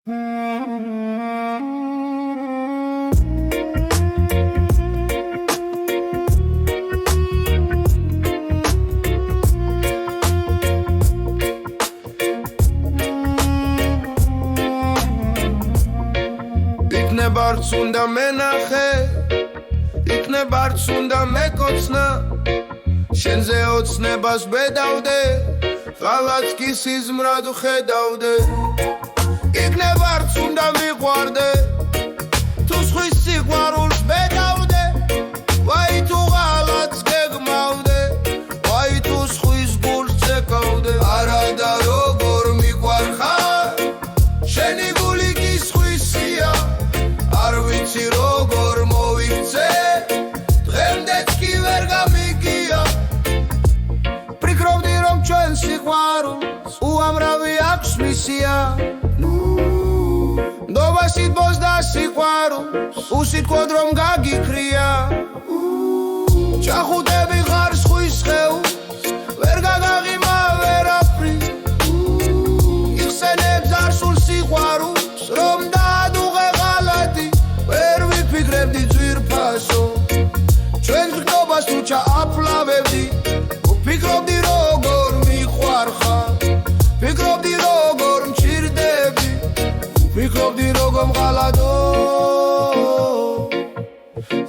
Barts უნდა მენახე იქნებ არც უნდა მეკოცნა შენზე ოცნებას ბედავდე ღალატს კი სიზმრად ხედავდე იქნებ არც უნდა მიყვარდე თუ სხვის სიყვარულს ბედავდე ვაი თუ ღალატს გეგმავდე ვაი თუ სხვის გულს წეკავდე არა და როგორ მიყვარხარ შენი გული კი სხვისია არ ვიცი როგორ მოვიქცე დღემდეც კი ვერ გამიგია პრიქრობდი რომ ჩვენ სიყვარულს უამრავი აქვს მისია ნდობაში დბოს და სიყვარულს უსიტყვოდ რომ გაგიქრია ჩახუტები ხარ სხვის სხეულს ვერ გაგაღიმა ვერაფრის იხსენებ ზარსულ სიყვარულს რომ დაადუღე ღალატი ვერ ვიფიქრებდი ძვირფასო ჩვენ გრძნობას თუ ჩააფლავებდი ვფიქრობდი როგორ მიყვარხარ ვფიქრობდი როგორ მჭირდები ვფიქრობდი როგორ მღალატო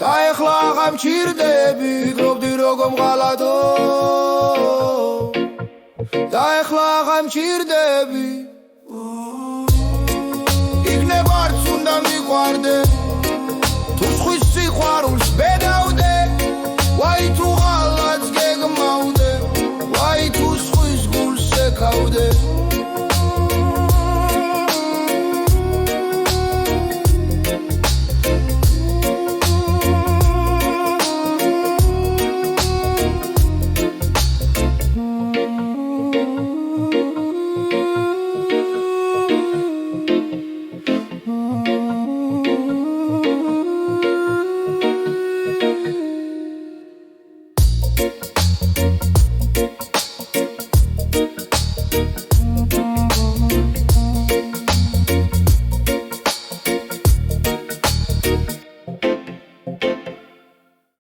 და ეხლა აღარ მჭირდები ვფიქრობდი როგორ მღალატო და ეხლა აღარ მჭირდები იქნებ არც უნდა მიყვარდე თუ სხვის სიყვარულს ბედავ